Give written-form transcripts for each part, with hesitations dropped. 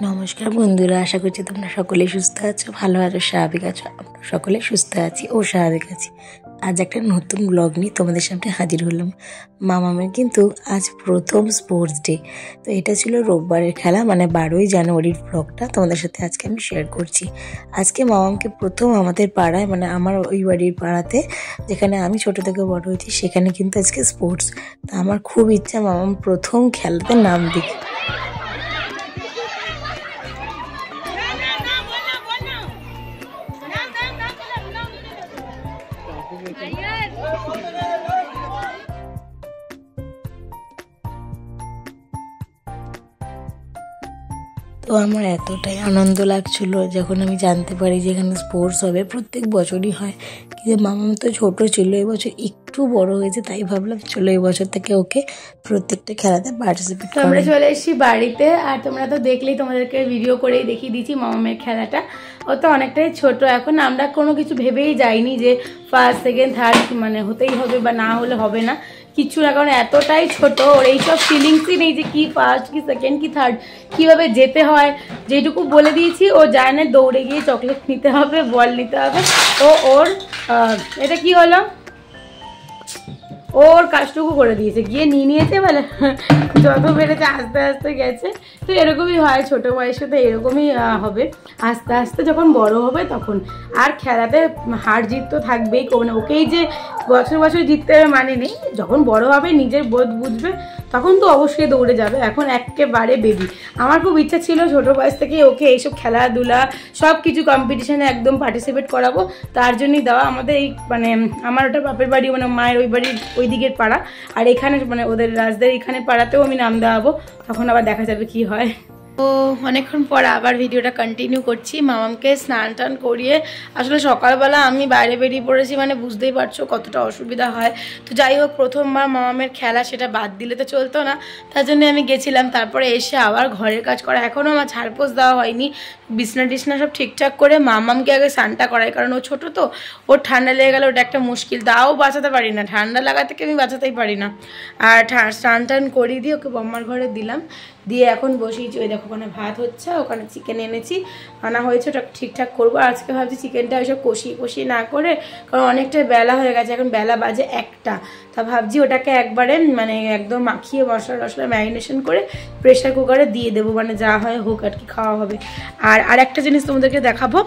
নমস্কার বন্ধুরা, আশা করছি তোমরা সকলে সুস্থ আছো, ভালো আছো, স্বাভাবিক আছো। আমরা সকলে সুস্থ আছি ও স্বাভাবিক আছি। আজ একটা নতুন ব্লগ নিয়ে তোমাদের সামনে হাজির হলাম। মামামের কিন্তু আজ প্রথম স্পোর্টস ডে। তো এটা ছিল রোববারের খেলা, মানে 12ই জানুয়ারির ব্লগটা তোমাদের সাথে আজকে আমি শেয়ার করছি। আজকে মামামকে প্রথম আমাদের পাড়ায়, মানে আমার ওই বাড়ির পাড়াতে যেখানে আমি ছোটো থেকে বড় হয়েছি, সেখানে কিন্তু আজকে স্পোর্টস। তা আমার খুব ইচ্ছা মামাম প্রথম খেলাতে নাম দিক। তো আমার এতটাই আনন্দ লাগছিল যখন আমি জানতে পারি যে এখানে স্পোর্টস হবে। প্রত্যেক বছরই হয়, কিন্তু মামাম তো ছোটো ছিল, এবছর একটু বড় হয়েছে, তাই ভাবলাম চলো এবছর থেকে ওকে প্রত্যেকটা খেলাতে পার্টিসিপেট করি। আমরা চলে এসেছি বাড়িতে, আর তোমরা তো দেখলেই, তোমাদেরকে ভিডিও করেই দেখিয়ে দিচ্ছি মামামের খেলাটা। ও তো অনেকটাই ছোট এখন, আমরা কোনো কিছু ভেবেই যাইনি যে ফার্স্ট সেকেন্ড থার্ড মানে হতেই হবে বা না হলে হবে না, কিছু না, কারণ এতটাই ছোট, ওর এইসব ফিলিংসই নেই যে কি ফার্স্ট কি সেকেন্ড কি থার্ড কিভাবে যেতে হয়। যেটুকু বলে দিয়েছি ও যায় না, দৌড়ে গিয়ে চকলেট নিতে হবে, বল নিতে হবে। তো ওর এটা কি হলো, ওর কাজটুকু করে দিয়েছে, গিয়ে নিয়ে নিয়েছে, বলে যত বেড়েছে আস্তে আস্তে গেছে। তো এরকমই হয়, ছোটো বয়সে তো এরকমই হবে, আস্তে আস্তে যখন বড় হবে তখন। আর খেলাতে হার জিত তো থাকবেই, মানে ওকেই যে বছর বছর জিততে হবে মানে নেই, যখন বড় হবে নিজের বোধ বুঝবে তখন তো অবশ্যই দৌড়ে যাবে। এখন একেবারে বেবি। আমার খুব ইচ্ছা ছিল ছোটো বয়স থেকে ওকে এইসব খেলাধুলা সব কিছু কম্পিটিশানে একদম পার্টিসিপেট করাবো, তার জন্যই দেওয়া। আমাদের এই মানে আমার ওটা বাপের বাড়ি, মানে মায়ের ওই বাড়ির ওই দিকের পাড়া, আর এখানে মানে ওদের রাজদের এখানে পাড়াতেও আমি নাম দেওয়াবো, তখন আবার দেখা যাবে কি হয়। তো অনেকক্ষণ পর আবার ভিডিওটা কন্টিনিউ করছি। মামামকে স্নান টান করিয়ে আসলে সকালবেলা আমি বাইরে বেরিয়ে পড়েছি, মানে বুঝতেই পারছো কতটা অসুবিধা হয়। তো যাই হোক, প্রথমবার মামামের খেলা, সেটা বাদ দিলে তো চলতো না, তার জন্য আমি গেছিলাম। তারপরে এসে আবার ঘরের কাজ করা, এখনও আমার ঝাড়পোছ দেওয়া হয়নি, বিছনা টিছনা সব ঠিকঠাক করে মামামকে আগে স্নানটা করাই, কারণ ও ছোটো তো, ওর ঠান্ডা লেগে গেলে ওটা একটা মুশকিল, তাও বাঁচাতে পারি না, ঠান্ডা লাগা থেকে আমি বাঁচাতেই পারি না। আর স্নান টান করিয়ে দিয়ে ওকে বম্মার ঘরে দিলাম, দিয়ে এখন বসিয়েছি। ওই দেখো ওখানে ভাত হচ্ছে, ওখানে চিকেন এনেছি, আনা হয়েছে, ওটা ঠিকঠাক করবো। আজকে ভাবছি চিকেনটা ওইসব কষিয়ে না করে, কারণ অনেকটাই বেলা হয়ে গেছে, এখন বেলা বাজে 1টা, তা ভাবছি ওটাকে একবারে মানে একদম মাখিয়ে মশলা টশলা ম্যারিনেশন করে প্রেশার কুকারে দিয়ে দেবো, মানে যা হয় হোক আর কি, খাওয়া হবে। আর একটা জিনিস তোমাদেরকে দেখাবো,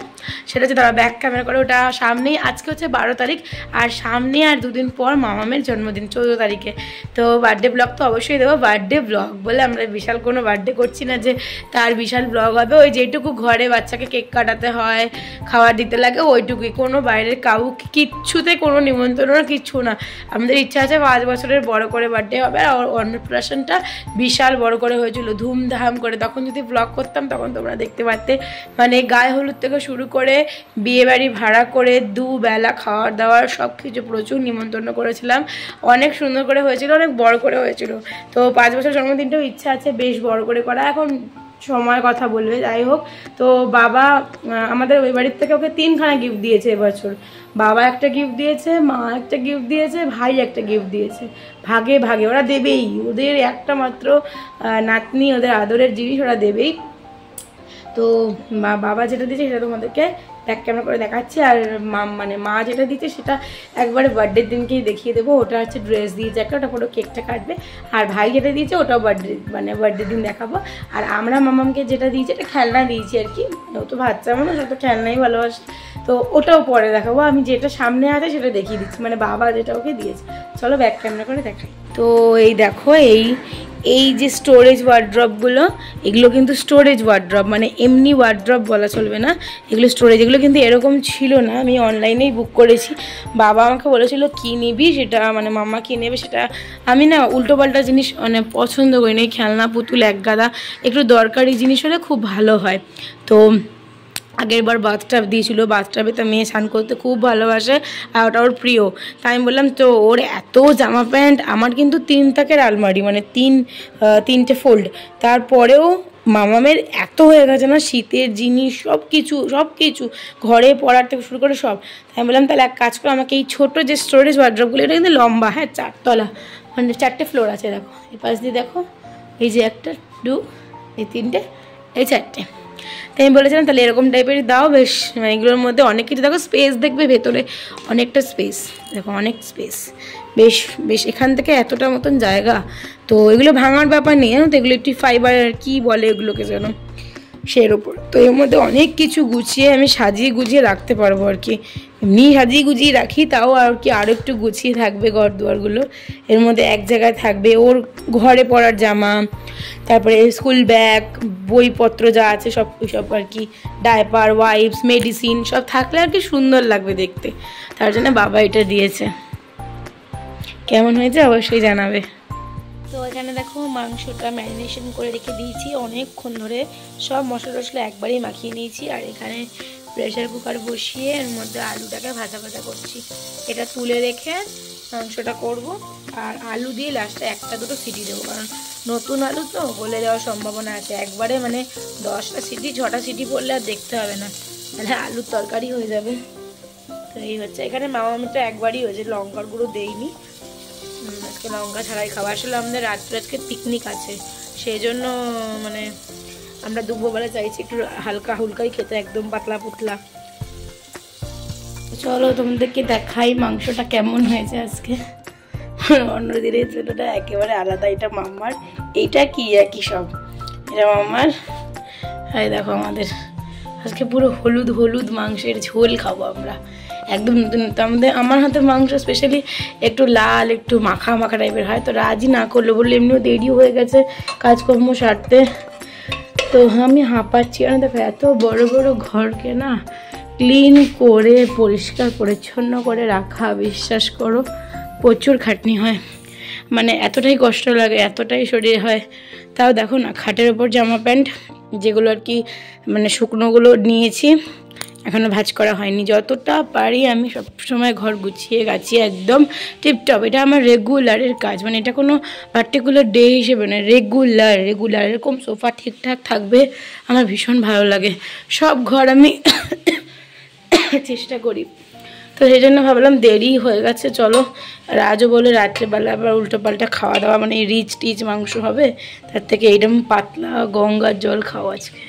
সেটা হচ্ছে তারা ব্যাক ক্যামেরা করে, ওটা সামনেই, আজকে হচ্ছে 12 তারিখ, আর সামনে আর 2 দিন পর মামামের জন্মদিন 14 তারিখে। তো বার্থডে ব্লগ তো অবশ্যই দেবো। বার্থডে ব্লগ বলে আমরা বিশাল কোনো বার্থডে করছি না যে তার বিশাল ব্লগ হবে, ওই যেটুকু ঘরে বাচ্চাকে কেক কাটাতে হয়, খাবার দিতে লাগে, ওইটুকুই, কোনো বাইরের কাউকে কিচ্ছুতে কোনো নিমন্ত্রণ কিচ্ছু না। আমাদের ইচ্ছা আছে 5 বছরের বড় করে বার্থডে হবে। আর অন্নপ্রাশনটা বিশাল বড় করে হয়েছিল, ধুমধাম করে, তখন যদি ব্লগ করতাম তখন তোমরা দেখতে পারতে, মানে গায়ে হলুদ থেকে শুরু করে বিয়েবাড়ি ভাড়া করে 2 বেলা খাওয়ার দাওয়ার সব কিছু, প্রচুর নিমন্ত্রণ করেছিলাম, অনেক সুন্দর করে হয়েছিল, অনেক বড় করে হয়েছিল। তো 5 বছর জন্মদিনটাও ইচ্ছা আছে বেশ বড় করে করা, এখন সময় কথা বলবে। যাই হোক, তো বাবা আমাদের ওই বাড়ির থেকে ওকে 3খানা গিফট দিয়েছে এবছর। বাবা একটা গিফট দিয়েছে, মা একটা গিফট দিয়েছে, ভাই একটা গিফট দিয়েছে, ভাগে ভাগে ওরা দেবেই, ওদের একটা মাত্র নাতনি, ওদের আদরের জিনিস ওরা দেবেই। তো বাবা যেটা দিয়েছে সেটা তোমাদেরকে ব্যাক ক্যামেরা করে দেখাচ্ছি, আর মা যেটা দিচ্ছে সেটা একবারে বার্থডের দিনকেই দেখিয়ে দেবো। ওটা হচ্ছে ড্রেস দিয়েছে একটা, ওটা পুরো কেকটা কাটবে। আর ভাই যেটা দিয়েছে ওটাও বার্থডে দিন দেখাবো। আর আমরা মামামকে যেটা দিয়েছি এটা খেলনা দিয়েছি আর কি, ও তো বাচ্চা মানুষ, ও তো খেলনাই ভালোবাসে, তো ওটাও পরে দেখাবো। আমি যেটা সামনে আছে সেটা দেখিয়ে দিচ্ছি, মানে বাবা যেটা ওকে দিয়েছে। চলো ব্যাক ক্যামেরা করে দেখাই। তো এই দেখো, এই যে স্টোরেজ ওয়ার্ড্রপগুলো, এগুলো কিন্তু স্টোরেজ ওয়ার্ড্রপ, মানে এমনি ওয়ার্ড্রপ বলা চলবে না, এগুলো স্টোরেজ। এগুলো কিন্তু এরকম ছিল না, আমি অনলাইনেই বুক করেছি। বাবা আমাকে বলেছিল কী নিবি সেটা, মানে মাম্মা কী নেবে সেটা, আমি না উল্টোপাল্টা জিনিস মানে পছন্দ করি না, খেলনা পুতুল এক গাদা, একটু দরকারি জিনিস হলে খুব ভালো হয়। তো আগের বার বাথটাব দিয়েছিল, বাথটাবে তো মেয়ে স্নান করতে খুব ভালোবাসে, আর ওটা ওর প্রিয়। তাই আমি বললাম তো ওর এত জামা প্যান্ট, আমার কিন্তু 3 তাকের আলমারি, মানে 3টে ফোল্ড, তারপরেও মামামের এত হয়ে গেছে না, শীতের জিনিস সব কিছু ঘরে পড়ার থেকে শুরু করে সব। তাই আমি বললাম তাহলে এক কাজ করো, আমাকে এই ছোটো যে স্টোরেজ ওয়ার্ড্রপগুলো, এটা কিন্তু লম্বা, হ্যাঁ 4 তলা, মানে 4টে ফ্লোর আছে। দেখো এই পাশ দিয়ে দেখো, এই যে 1, 2, এই 3টে, এই 4টে। তো আমি বলেছিলাম তাহলে এরকম টাইপেরই দাও, বেশ মানে এগুলোর মধ্যে অনেক কিছু, দেখো স্পেস দেখবে ভেতরে অনেকটা স্পেস, দেখো অনেক স্পেস, বেশ বেশ এখান থেকে এতটা মতন জায়গা। তো এগুলো ভাঙার ব্যাপার নেই জানো তো, এগুলো একটু ফাইবার কী বলে এগুলোকে যেন, সের ওপর। তো এর মধ্যে অনেক কিছু গুছিয়ে আমি সাজিয়ে গুছিয়ে রাখতে পারবো আর কি, এমনি সাজিয়ে গুছিয়ে রাখি তাও আর কি আরও একটু গুছিয়ে থাকবে ঘর দুয়ারগুলো। এর মধ্যে এক জায়গায় থাকবে ওর ঘরে পরার জামা, তারপরে স্কুল ব্যাগ, বইপত্র যা আছে সব সব আর কি, ডায়পার, ওয়াইপস, মেডিসিন সব থাকলে আর কি সুন্দর লাগবে দেখতে। তার জন্য বাবা এটা দিয়েছে। কেমন হয়েছে অবশ্যই জানাবে। তো এখানে দেখো মাংসটা ম্যারিনেশন করে রেখে দিয়েছি অনেকক্ষণ ধরে, সব মশলা টশলা একবারেই মাখিয়ে নিয়েছি। আর এখানে প্রেশার কুকার বসিয়ে এর মধ্যে আলুটাকে ভাজা ভাজা করছি। এটা তুলে রেখে মাংসটা করব, আর আলু দিয়ে লাস্টে 1-2 সিটি দেবো, কারণ নতুন আলু তো গলে যাওয়ার সম্ভাবনা আছে। একবারে মানে 10টা সিটি 6টা সিটি পড়লে আর দেখতে হবে না, তাহলে আলুর তরকারি হয়ে যাবে। তো এই হচ্ছে, এখানে মামামিটা একবারই হয়েছে, লঙ্কার গুঁড়ো দেইনি, আজকে লঙ্কা ছাড়াই খাওয়া। আসলে আমাদের রাত্রে আজকে পিকনিক আছে, সেই জন্য মানে আমরা দুপুরবেলা চাইছি একটু হালকা হুলকাই খেতে, একদম পাতলা পুতলা। চলো তোমাদেরকে দেখাই মাংসটা কেমন হয়েছে আজকে। অন্য দিনের চুলোটা একেবারে আলাদা, এটা মাম্মার, এইটা কি একই সব, এটা মাম্মার। এই দেখো আমাদের আজকে পুরো হলুদ হলুদ মাংসের ঝোল খাবো আমরা, একদম নতুন। আমাদের আমার হাতের মাংস স্পেশালি একটু লাল, একটু মাখা মাখা টাইপের হয়। তো রাজি না করলো, বললে এমনিও দেরি হয়ে গেছে কাজকর্ম সারতে, তো আমি হাঁপাচ্ছি। আর দেখো এত বড় বড় ঘরকে না ক্লিন করে পরিষ্কার পরিচ্ছন্ন করে রাখা, বিশ্বাস করো প্রচুর খাটনি হয়, মানে এতটাই কষ্ট লাগে, এতটাই শরীর হয়। তাও দেখো না খাটের ওপর জামা প্যান্ট যেগুলো আর কি মানে শুকনোগুলো নিয়েছি, এখনও ভাঁজ করা হয়নি। যতটা পারি আমি সবসময় ঘর গুছিয়ে গাছিয়ে একদম টিপটপ, এটা আমার রেগুলারের কাজ, মানে এটা কোনো পার্টিকুলার ডে হিসেবে না, রেগুলার এরকম সোফা ঠিকঠাক থাকবে আমার ভীষণ ভালো লাগে। সব ঘর আমি চেষ্টা করি। তো সেই জন্য ভাবলাম দেরি হয়ে গেছে, চলো রাজও বলে রাত্রেবেলা আবার উল্টোপাল্টা খাওয়া দাওয়া, মানে রিচ টিচ মাংস হবে, তার থেকে এইরকম পাতলা গঙ্গার জল খাওয়া আজকে।